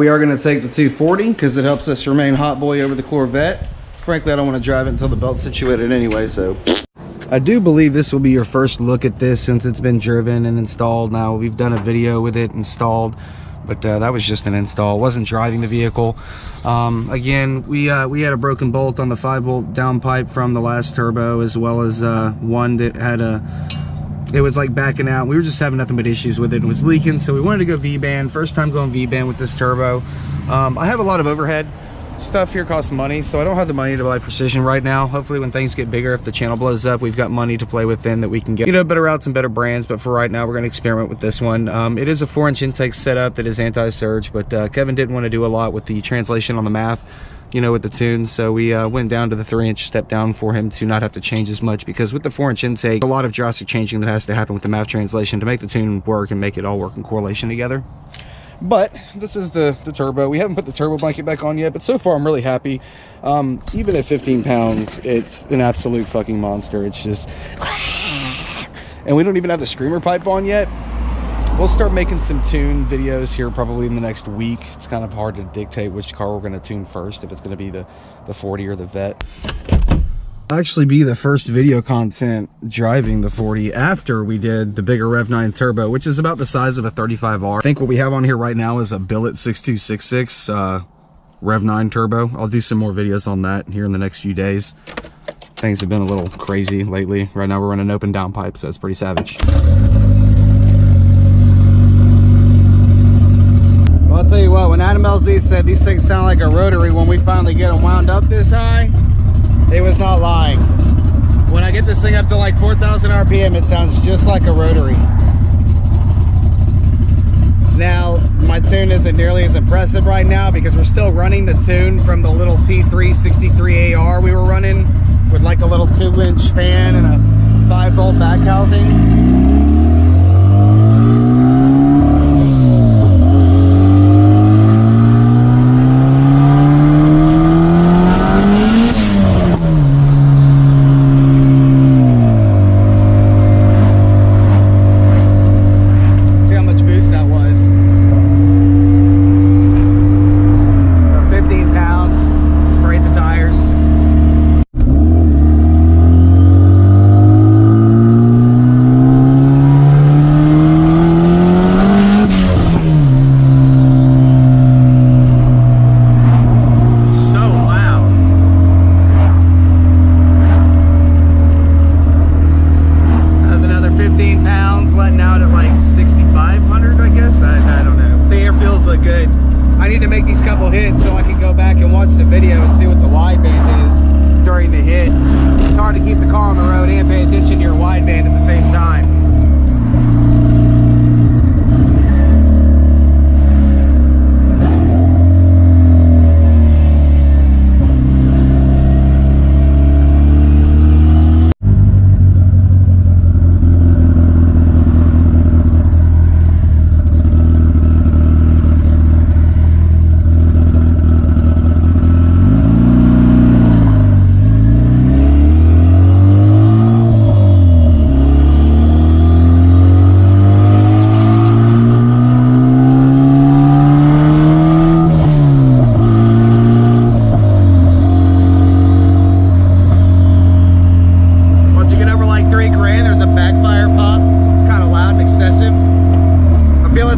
We are going to take the 240 because it helps us remain hot boy over the Corvette. Frankly, I don't want to drive it until the belt's situated anyway, so. I do believe this will be your first look at this since it's been driven and installed. Now, we've done a video with it installed, but that was just an install. It wasn't driving the vehicle. Again, we had a broken bolt on the 5-bolt downpipe from the last turbo, as well as one that had it was like backing out. We were just having nothing but issues with it. It was leaking, so we wanted to go V-band. First time going V-band with this turbo. I have a lot of overhead. Stuff here costs money, so I don't have the money to buy precision right now. Hopefully when things get bigger, if the channel blows up, we've got money to play with then that we can get, you know, better routes and better brands. But for right now, we're going to experiment with this one. It is a 4-inch intake setup that is anti-surge, but Kevin didn't want to do a lot with the translation on the math, you know, with the tune, so we went down to the 3-inch step down for him to not have to change as much, because with the 4-inch intake, a lot of drastic changing that has to happen with the math translation to make the tune work and make it all work in correlation together. But this is the turbo. We haven't put the turbo blanket back on yet, but so far I'm really happy. Even at 15 pounds, it's an absolute fucking monster. It's just, and we don't even have the screamer pipe on yet. We'll start making some tune videos here probably in the next week. It's kind of hard to dictate which car we're going to tune first, if it's going to be the 40 or the Vet. It'll actually be the first video content driving the 40 after we did the bigger REV9 turbo, which is about the size of a 35R. I think what we have on here right now is a Billet 6266 REV9 turbo. I'll do some more videos on that here in the next few days. Things have been a little crazy lately. Right now we're running open downpipe, so it's pretty savage. I'll tell you what, when Adam LZ said these things sound like a rotary when we finally get them wound up this high, it was not lying. When I get this thing up to like 4,000 RPM, it sounds just like a rotary. Now, my tune isn't nearly as impressive right now because we're still running the tune from the little T3 63AR we were running with like a little 2-inch fan and a 5-bolt back housing.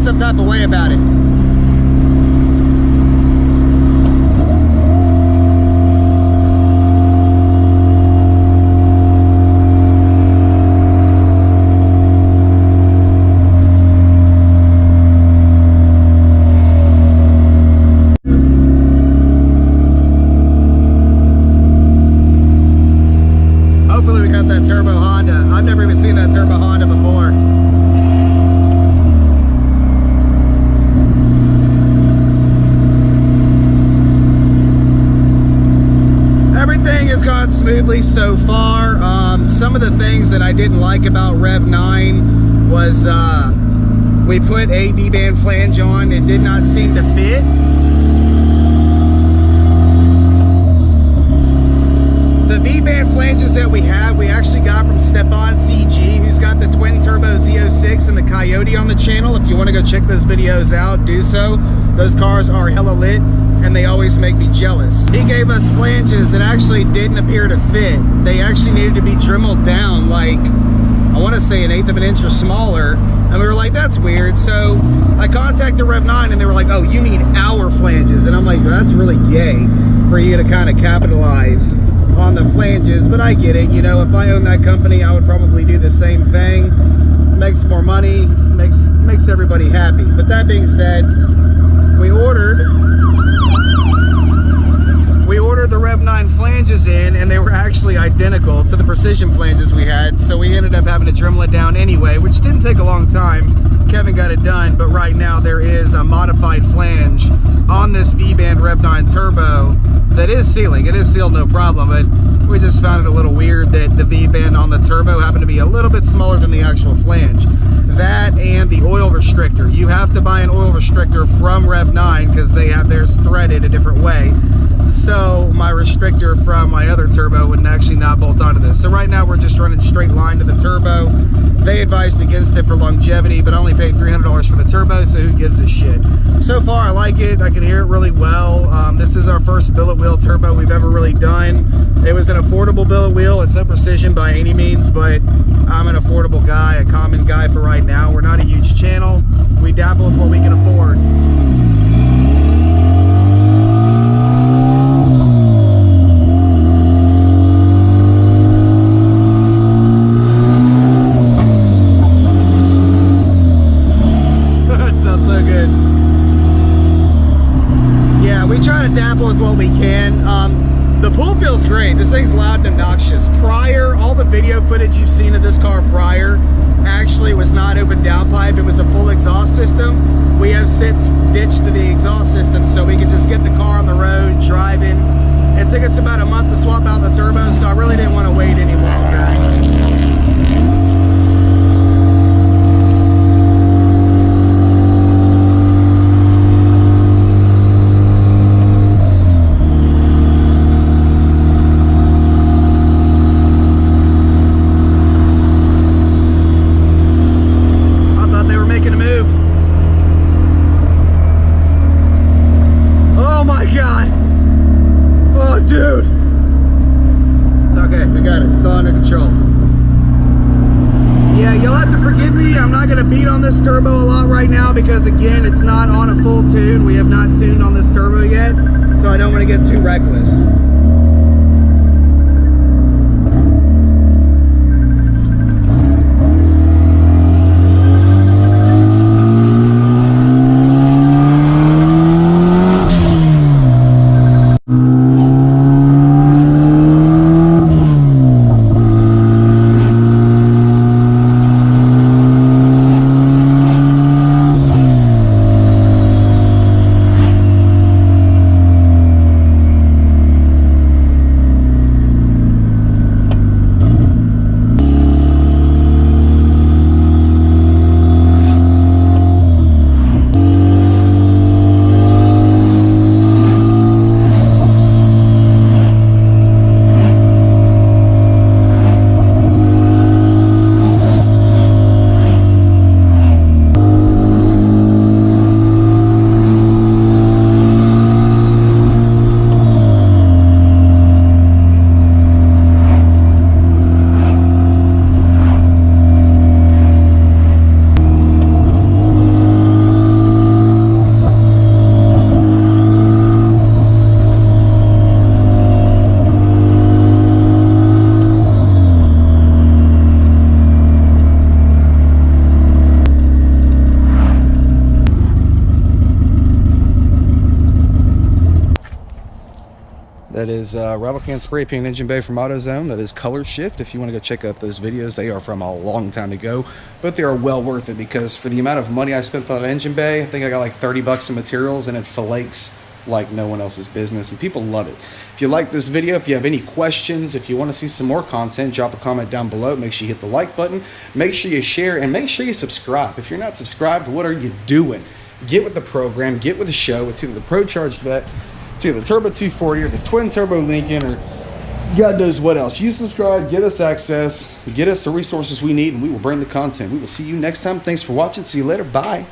Some type of way about it. Hopefully we got that turbo Honda. I've never even seen that turbo Honda before. Everything has gone smoothly so far. Some of the things that I didn't like about REV9 was we put a V-band flange on and did not seem to fit. The V-band flanges that we have, we actually got from Stepan CG, who's got the twin turbo Z06 and the Coyote on the channel. If you want to go check those videos out, do so. Those cars are hella lit and they always make me jealous. He gave us flanges that actually didn't appear to fit. They actually needed to be dremeled down like, I want to say 1/8 of an inch or smaller. And we were like, that's weird. So I contacted REV9 and they were like, oh, you need our flanges. And I'm like, well, that's really gay for you to kind of capitalize on the flanges, but I get it. You know, if I owned that company, I would probably do the same thing. Makes more money, makes everybody happy. But that being said, we ordered the REV9 flanges in, and they were actually identical to the precision flanges we had, so we ended up having to dremel it down anyway, which didn't take a long time. Kevin got it done, but right now there is a modified flange on this V-band REV9 turbo that is sealing. It is sealed, no problem, but we just found it a little weird that the V-band on the turbo happened to be a little bit smaller than the actual flange. That and the oil restrictor. You have to buy an oil restrictor from REV9 because they have theirs threaded a different way. So my restrictor from my other turbo would actually not bolt onto this. So right now we're just running straight line to the turbo. They advised against it for longevity, but I only paid $300 for the turbo, so who gives a shit? So far I like it. I can hear it really well. This is our first billet wheel turbo we've ever really done. It was an affordable billet wheel. It's no precision by any means, but I'm an affordable guy, a common guy for right now. We're not a huge channel. We dabble with what we can afford. Dabble with what we can. The pull feels great. This thing's loud and obnoxious. All the video footage you've seen of this car prior actually was not open downpipe. It was a full exhaust system. We have since ditched the exhaust system so we could just get the car on the road driving. It took us about a month to swap out the turbo, so I really didn't want to wait any longer. Dude, it's okay, we got it, it's all under control. Yeah, you'll have to forgive me, I'm not gonna beat on this turbo a lot right now because again, it's not on a full tune. We have not tuned on this turbo yet, so I don't want to get too reckless. That is Rebel Can Spray Paint Engine Bay from AutoZone. That is Color Shift. If you want to go check out those videos, they are from a long time ago, but they are well worth it because for the amount of money I spent on an engine bay, I think I got like 30 bucks in materials and it flakes like no one else's business and people love it. If you like this video, if you have any questions, if you want to see some more content, drop a comment down below. Make sure you hit the like button, make sure you share, and make sure you subscribe. If you're not subscribed, what are you doing? Get with the program, get with the show. It's either the Pro Charged Vet, it's either the Turbo 240 or the Twin Turbo Lincoln or God knows what else. You subscribe, get us access, get us the resources we need, and we will bring the content. We will see you next time. Thanks for watching. See you later. Bye.